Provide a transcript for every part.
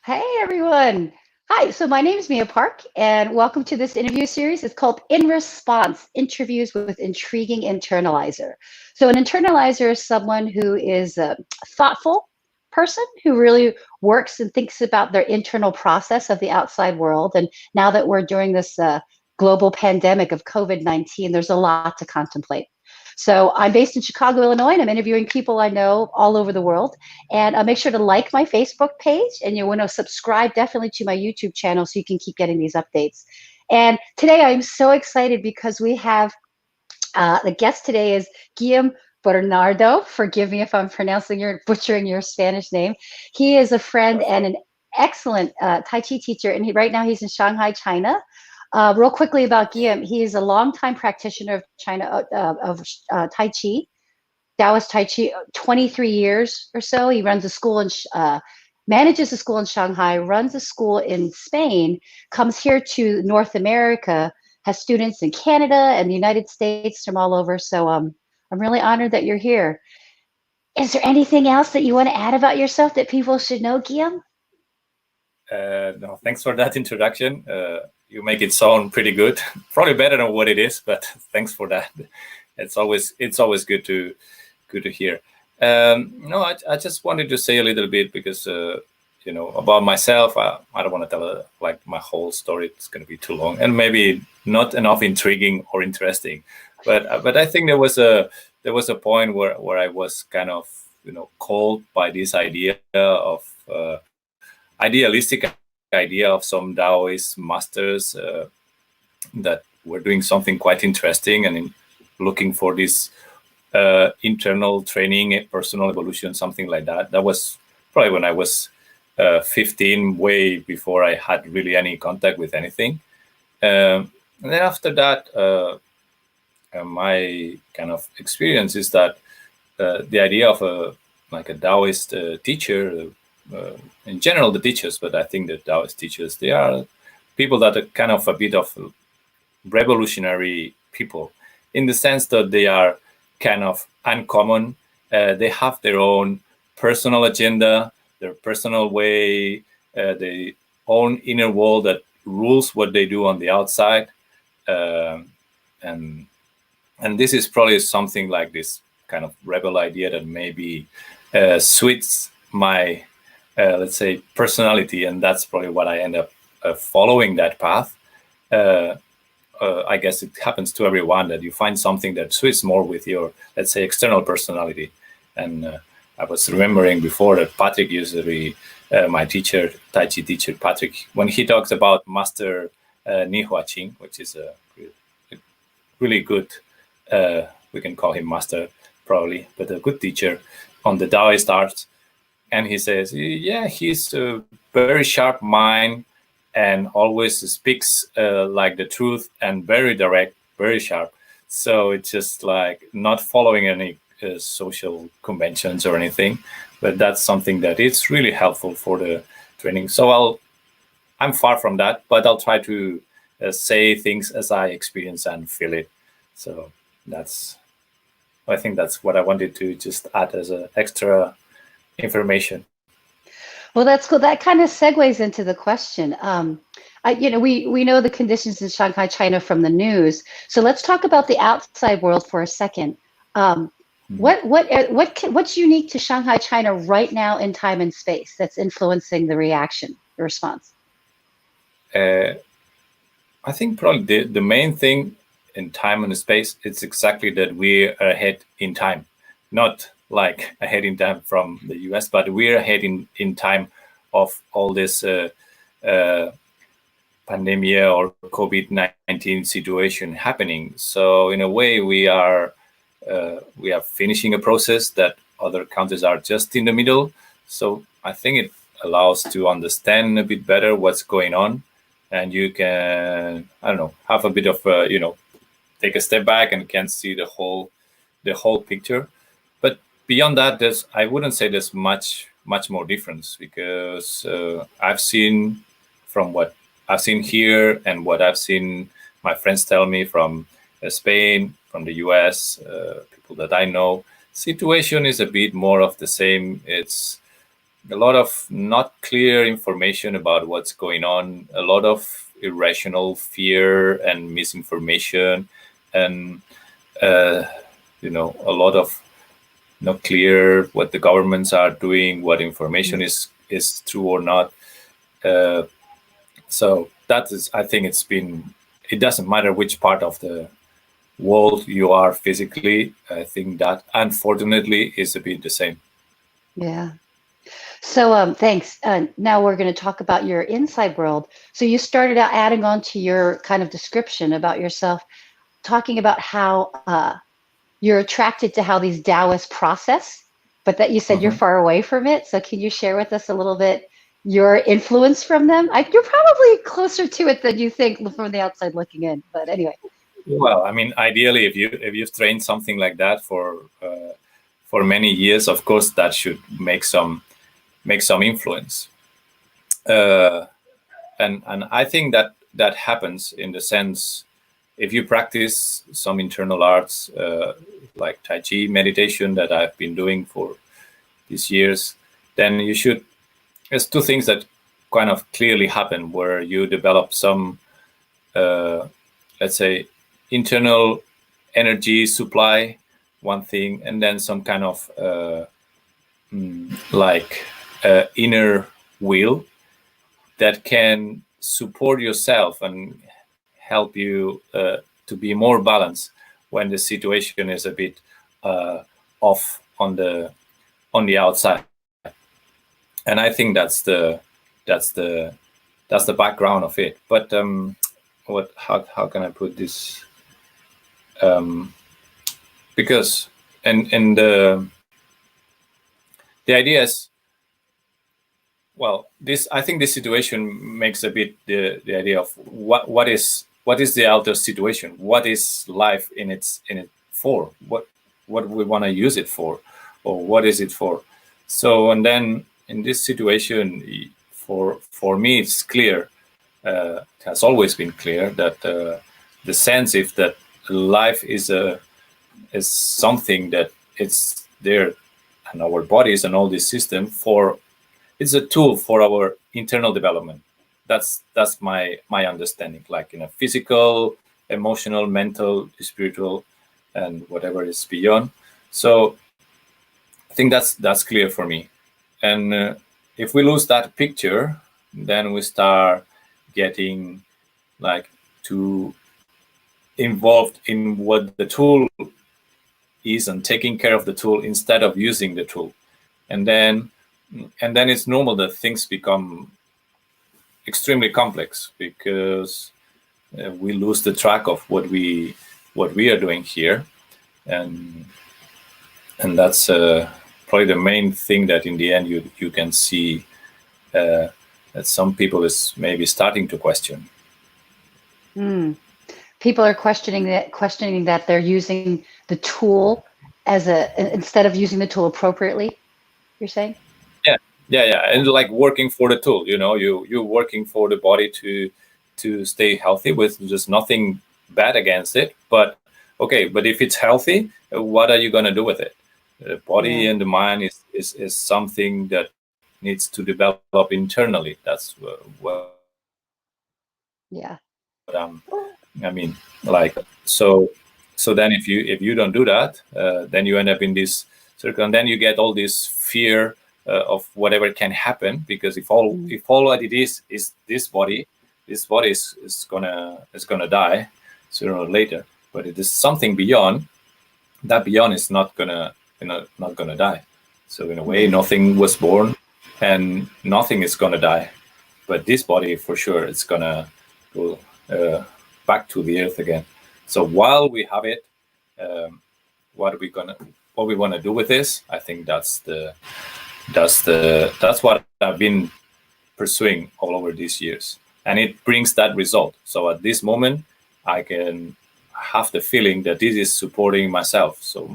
Hey everyone. Hi, so my name is Mia Park, and welcome to this interview series. It's called In Response, Interviews with Intriguing Internalizer. So an internalizer is someone who is a thoughtful person who really works and thinks about their internal process of the outside world. And now that we're during this global pandemic of COVID-19, there's a lot to contemplate. So I'm based in Chicago, Illinois, and I'm interviewing people I know all over the world. And make sure to like my Facebook page, and you want to subscribe definitely to my YouTube channel so you can keep getting these updates. And today I'm so excited because we have the guest today is Guillem Bernadó. Forgive me if I'm butchering your Spanish name. He is a friend and an excellent Tai Chi teacher, and right now he's in Shanghai, China. Real quickly about Guillem, he is a longtime practitioner of China Tai Chi. Daoist Tai Chi, 23 years or so. He runs a school manages a school in Shanghai, runs a school in Spain, comes here to North America, has students in Canada and the United States from all over. So I'm really honored that you're here. Is there anything else that you want to add about yourself that people should know, Guillem? No, thanks for that introduction. You make it sound pretty good, probably better than what it is, but thanks for that. It's always good to hear. No, I just wanted to say a little bit because about myself. I don't want to tell like my whole story. It's going to be too long and maybe not enough intriguing or interesting. But I think there was a point where I was kind of called by this idea of idealistic idea of some Taoist masters that were doing something quite interesting and looking for this internal training, personal evolution, something like that. That was probably when I was 15, way before I had really any contact with anything. And then after that, my kind of experience is that the idea of a Taoist teacher, in general the teachers, but I think the Taoist teachers, they are people that are kind of a bit of revolutionary people in the sense that they are kind of uncommon. They have their own personal agenda, their personal way, their own inner world that rules what they do on the outside. And this is probably something like this kind of rebel idea that maybe suits my, let's say, personality. And that's probably what I end up following that path. I guess it happens to everyone that you find something that suits more with your, let's say, external personality. And I was remembering before that Patrick used to be my teacher, Tai Chi teacher, Patrick, when he talks about Master Ni Hua Qing, which is a really good, we can call him master probably, but a good teacher on the Daoist arts. And he says, yeah, he's a very sharp mind, and always speaks like the truth and very direct, very sharp. So it's just like not following any social conventions or anything, but that's something that it's really helpful for the training. So I'm far from that, but I'll try to say things as I experience and feel it. So I think that's what I wanted to just add as an extra information. Well, that's cool. That kind of segues into the question. We know the conditions in Shanghai, China from the news. So let's talk about the outside world for a second. What's unique to Shanghai, China right now in time and space that's influencing the response? I think probably the main thing in time and space, it's exactly that we're ahead in time, not like ahead in time from the US, but we're ahead in time of all this pandemic or COVID-19 situation happening. So in a way, we are finishing a process that other countries are just in the middle. So I think it allows to understand a bit better what's going on, and you can, I don't know, have a bit of take a step back and can see the whole picture. But beyond that, I wouldn't say there's much more difference, because I've seen from what I've seen here and what I've seen my friends tell me from Spain, from the US, people that I know, situation is a bit more of the same. It's a lot of not clear information about what's going on, a lot of irrational fear and misinformation, and a lot of not clear what the governments are doing, what information is true or not. So that is, I think it doesn't matter which part of the world you are physically. I think that unfortunately is a bit the same. Yeah. So thanks. Now we're going to talk about your inside world. So you started out adding on to your kind of description about yourself, talking about how you're attracted to how these Taoists process, but that you said you're far away from it. So can you share with us a little bit your influence from them? You're probably closer to it than you think from the outside looking in. But anyway. Well, I mean, ideally, if you've trained something like that for many years, of course, that should make some influence. And I think that happens in the sense, if you practice some internal arts, like Taiji meditation that I've been doing for these years, then you should. There's two things that kind of clearly happen where you develop some, let's say, internal energy supply, one thing, and then some kind of inner will that can support yourself and help you to be more balanced when the situation is a bit off on the outside. And I think that's the background of it. But how can I put this? Because and the idea is, well, I think this situation makes a bit the idea of what is the outer situation, what is life in it for, what we want to use it for, or what is it for. So, and then in this situation, for me, it's clear. It has always been clear that the sense if that life is something that it's there, and our bodies and all this system it's a tool for our internal development. That's my understanding, like in a physical, emotional, mental, spiritual, and whatever is beyond. So I think that's clear for me. And if we lose that picture, then we start getting too involved in what the tool is and taking care of the tool instead of using the tool. And then it's normal that things become extremely complex because we lose the track of what we are doing here, and that's probably the main thing that in the end you can see that some people is maybe starting to question. People are questioning that they're using the tool instead of using the tool appropriately, you're saying? Yeah, and like working for the tool, you're working for the body to stay healthy with just nothing bad against it. But okay, but if it's healthy, what are you going to do with it? The body and the mind is something that needs to develop internally. That's what. Yeah. I mean, so then if you don't do that, then you end up in this circle, and then you get all this fear of whatever can happen, because if all what it is this body is gonna die sooner or later. But it is something beyond. That beyond is not gonna die. So in a way, nothing was born, and nothing is gonna die. But this body, for sure, it's gonna go back to the earth again. So while we have it, what we want to do with this, I think that's what I've been pursuing all over these years, and it brings that result. So at this moment, I can have the feeling that this is supporting myself. So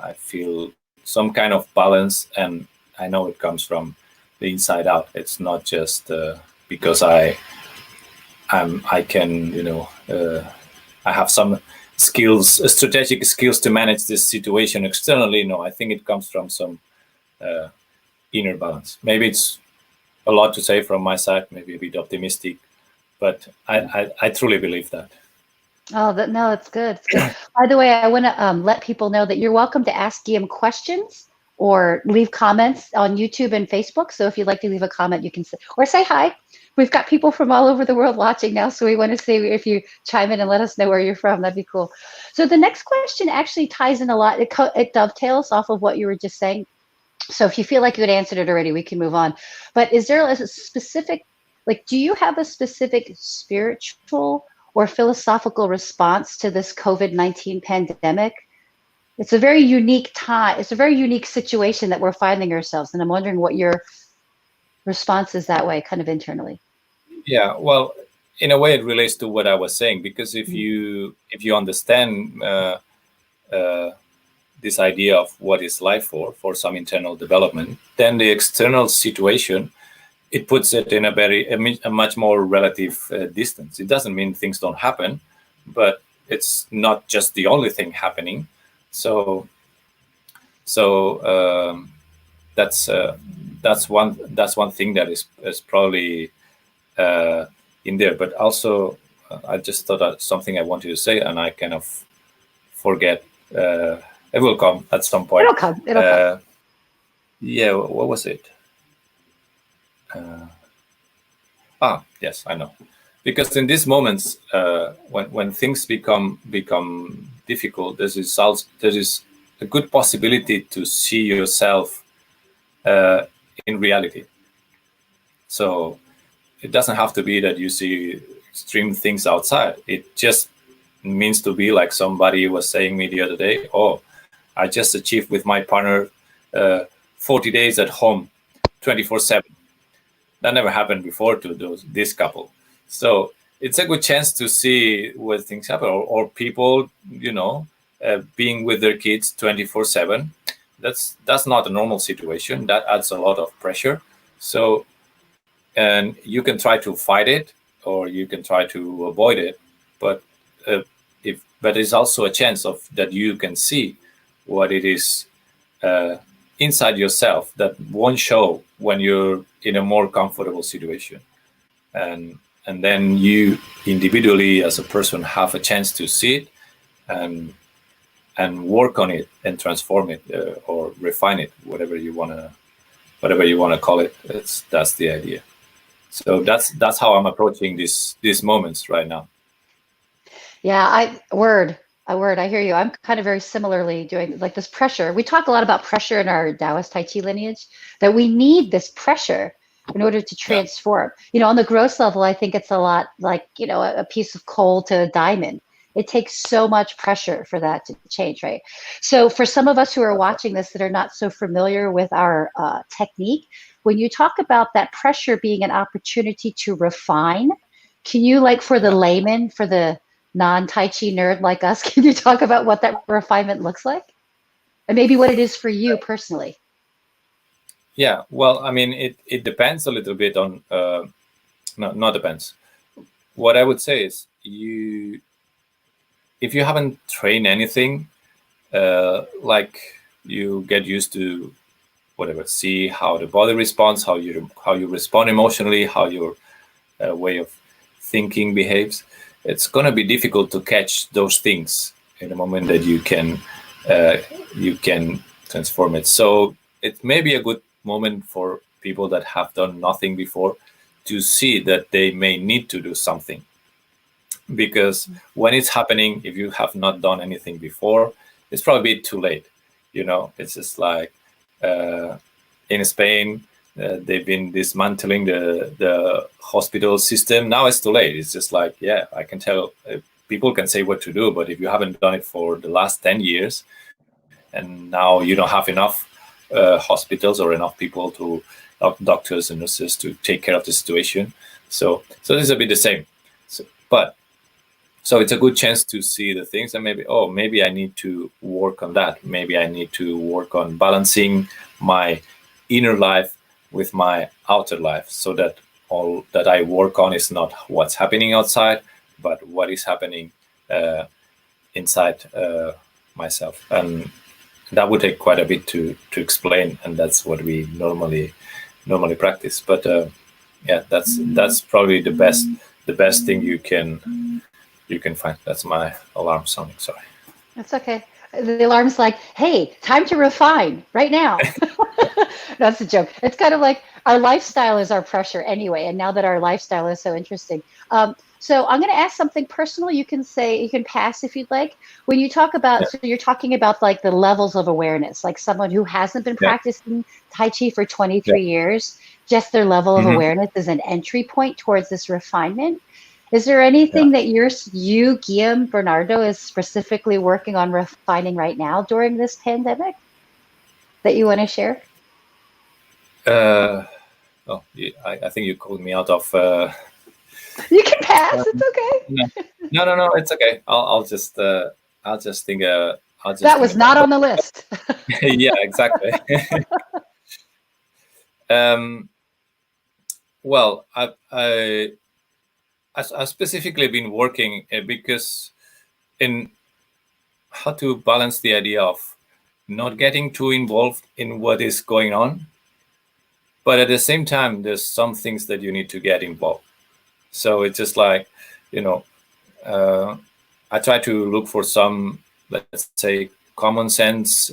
I feel some kind of balance, and I know it comes from the inside out. It's not just because I can, I have some skills, strategic skills to manage this situation externally. No, I think it comes from some inner balance. Maybe it's a lot to say from my side, maybe a bit optimistic, but I truly believe that. Oh, no, it's good. It's good. By the way, I want to let people know that you're welcome to ask Guillem questions or leave comments on YouTube and Facebook. So if you'd like to leave a comment, you can say, or say hi. We've got people from all over the world watching now, so we want to see if you chime in and let us know where you're from. That'd be cool. So the next question actually ties in a lot. It dovetails off of what you were just saying. So if you feel like you had answered it already, we can move on. But is there a specific, like, do you have a specific spiritual or philosophical response to this COVID-19 pandemic? It's a very unique time. It's a very unique situation that we're finding ourselves. And I'm wondering what your response is that way, kind of internally. Yeah, well, in a way, it relates to what I was saying, because if you understand this idea of what is life for some internal development, then the external situation, it puts it in a much more relative distance. It doesn't mean things don't happen, but it's not just the only thing happening. So that's one thing that is probably in there. But also, I just thought of something I wanted to say, and I kind of forget. It will come at some point. It'll come. Yeah, what was it? Yes, I know. Because in these moments, when things become difficult, there is a good possibility to see yourself in reality. So it doesn't have to be that you see extreme things outside. It just means to be like somebody was saying me the other day. Oh, I just achieved with my partner 40 days at home, 24/7. That never happened before to this couple. So it's a good chance to see where things happen, or people, being with their kids 24/7. That's not a normal situation. That adds a lot of pressure. So, and you can try to fight it, or you can try to avoid it, but it's also a chance of that you can see what it is inside yourself that won't show when you're in a more comfortable situation, and then you individually as a person have a chance to see it and work on it and transform it or refine it, whatever you wanna call it. That's the idea. So that's how I'm approaching these moments right now. Yeah, I hear you. I'm kind of very similarly doing like this pressure. We talk a lot about pressure in our Daoist Tai Chi lineage, that we need this pressure in order to transform. On the gross level, I think it's a lot like, a piece of coal to a diamond. It takes so much pressure for that to change, right? So for some of us who are watching this that are not so familiar with our technique, when you talk about that pressure being an opportunity to refine, can you, like, for the layman, for the non-Tai Chi nerd like us, can you talk about what that refinement looks like? And maybe what it is for you personally? Yeah, well, I mean, it depends a little bit on, not depends. What I would say is if you haven't trained anything, like you get used to whatever, see how the body responds, how you respond emotionally, how your way of thinking behaves, it's going to be difficult to catch those things in the moment that you can transform it. So it may be a good moment for people that have done nothing before to see that they may need to do something. Because when it's happening, if you have not done anything before, it's probably too late. It's just like in Spain, they've been dismantling the hospital system. Now it's too late. It's just like, yeah, I can tell people can say what to do, but if you haven't done it for the last 10 years, and now you don't have enough hospitals or enough people doctors and nurses to take care of the situation. So this is a bit the same. So it's a good chance to see the things, and maybe I need to work on that. Maybe I need to work on balancing my inner life with my outer life, so that all that I work on is not what's happening outside, but what is happening inside myself. And that would take quite a bit to explain, and that's what we normally practice. But yeah, that's probably the best thing you can find. That's my alarm sounding. Sorry. That's okay. The alarm's like, hey, time to refine right now. That's a joke. It's kind of like our lifestyle is our pressure anyway. And now that our lifestyle is so interesting. So I'm going to ask something personal. You can say, you can pass if you'd like. When you talk about, so you're talking about like the levels of awareness, like someone who hasn't been practicing Tai Chi for 23 years, just their level of awareness is an entry point towards this refinement. Is there anything that you, Guillem Bernadó, is specifically working on refining right now during this pandemic that you want to share? Oh, I think you called me out of. You can pass. It's okay. No. It's okay. I'll just think. That was not on the list. Yeah, exactly. Well, I've specifically been working because in how to balance the idea of not getting too involved in what is going on, but at the same time, there's some things that you need to get involved. So it's just like, I try to look for some, let's say, common sense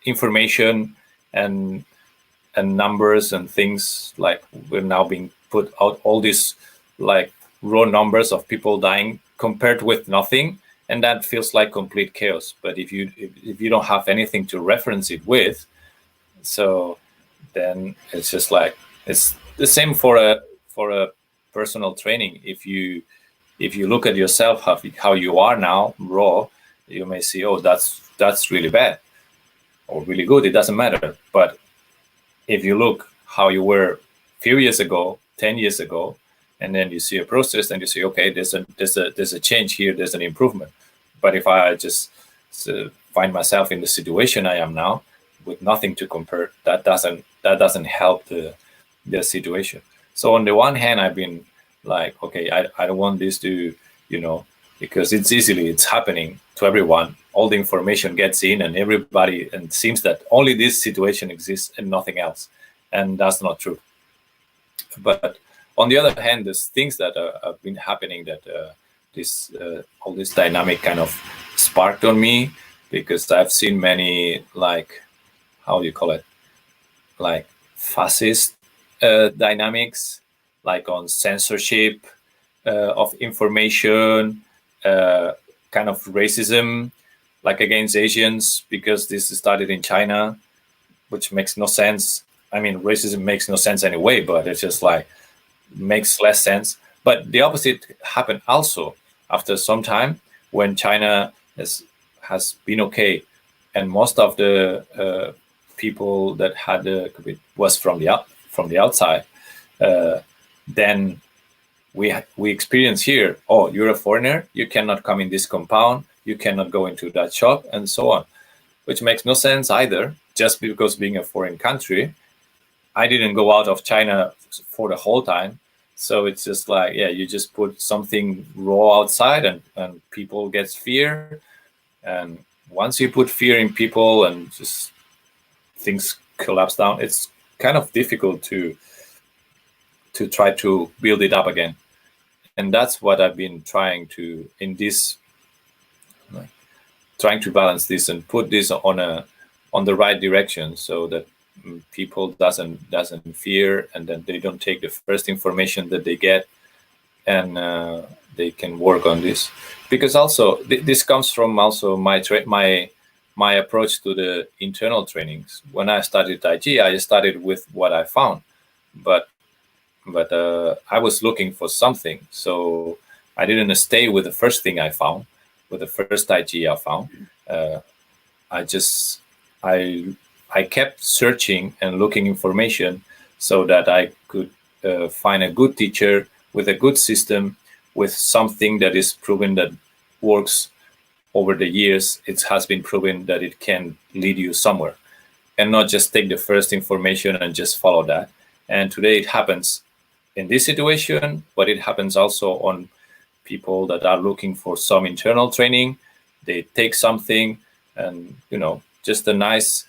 information and numbers and things. Like we're now being put out all these like raw numbers of people dying compared with nothing, and that feels like complete chaos. But if you don't have anything to reference it with, so then it's just like it's the same for a personal training. If you look at yourself how you are now raw, you may see, oh, that's really bad or really good. It doesn't matter. But if you look how you were a few years ago, 10 years ago, and then you see a process and you say, okay, there's a change here, there's an improvement. But if I just find myself in the situation I am now with nothing to compare, that doesn't help the situation. So on the one hand, I've been like, okay, I don't want this to, because it's happening to everyone. All the information gets in and everybody, and it seems that only this situation exists and nothing else. And that's not true. But on the other hand, there's things that have been happening that all this dynamic kind of sparked on me, because I've seen many, like, how do you call it? Like fascist dynamics, like on censorship of information, kind of racism, like against Asians, because this started in China, which makes no sense. I mean, racism makes no sense anyway, but it's just like makes less sense. But the opposite happened also after some time when China has been okay, and most of the people that had the COVID was from the outside. Then we experience here, oh, you're a foreigner, you cannot come in this compound, you cannot go into that shop, and so on, which makes no sense either. Just because being a foreign country, I didn't go out of China for the whole time. So it's just like, yeah, you just put something raw outside and people get fear. And once you put fear in people and just things collapse down, it's kind of difficult to try to build it up again. And that's what I've been trying to, trying to balance this and put this on the right direction, so that people doesn't fear, and then they don't take the first information that they get, and they can work on this. Because also this comes from also my approach to the internal trainings. When I started Tai Chi, I started with what I found, but I was looking for something, so I didn't stay with the first thing I found, with the first Tai Chi I found. I kept searching and looking information so that I could find a good teacher with a good system, with something that is proven that works over the years. It has been proven that it can lead you somewhere, and not just take the first information and just follow that. And today it happens in this situation, but it happens also on people that are looking for some internal training. They take something and, just a nice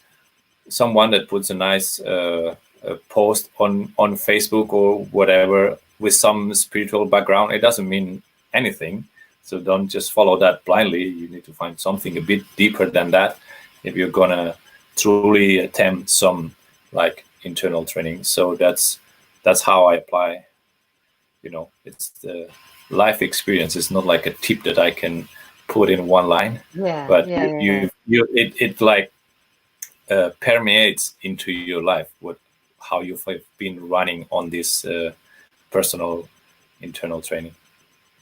someone that puts a nice post on Facebook or whatever with some spiritual background. It doesn't mean anything. So don't just follow that blindly. You need to find something a bit deeper than that if you're gonna truly attempt some like internal training. So that's how I apply. You know, it's the life experience. It's not like a tip that I can put in one line. Yeah. But Yeah. it like permeates into your life. How you've been running on this personal internal training.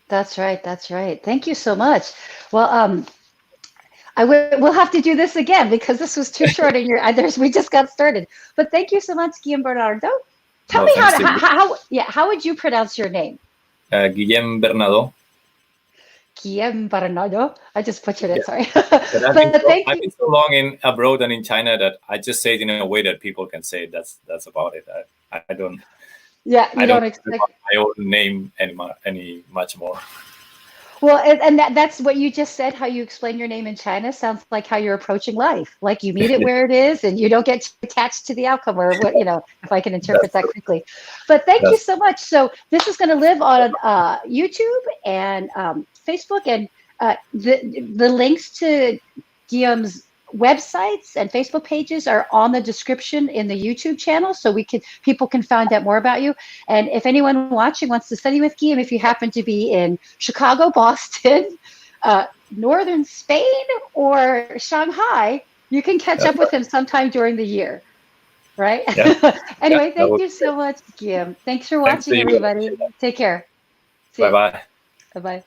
That's right. That's right. Thank you so much. Well, we'll have to do this again because this was too short and we just got started. But thank you so much, Guillem Bernadó. Tell me how would you pronounce your name? Guillem Bernadó. Guillem Bernadó. I just butchered it. Sorry. But I've been so long in abroad and in China that I just say it in a way that people can say it. That's about it. I don't. Yeah, I don't expect my own name any much more. Well, and that's what you just said. How you explain your name in China sounds like how you're approaching life. Like you meet it where it is, and you don't get attached to the outcome, or what if I can interpret that quickly. But thank you so much. So this is going to live on YouTube and Facebook, and the links to Guillem's websites and Facebook pages are on the description in the YouTube channel, so people can find out more about you. And if anyone watching wants to study with Guillem, if you happen to be in Chicago, Boston, northern Spain, or Shanghai, you can catch up with him sometime during the year, right? Yeah. Anyway, thank you so much, Guillem. Thanks for watching, everybody. Take care. Bye-bye. Bye-bye.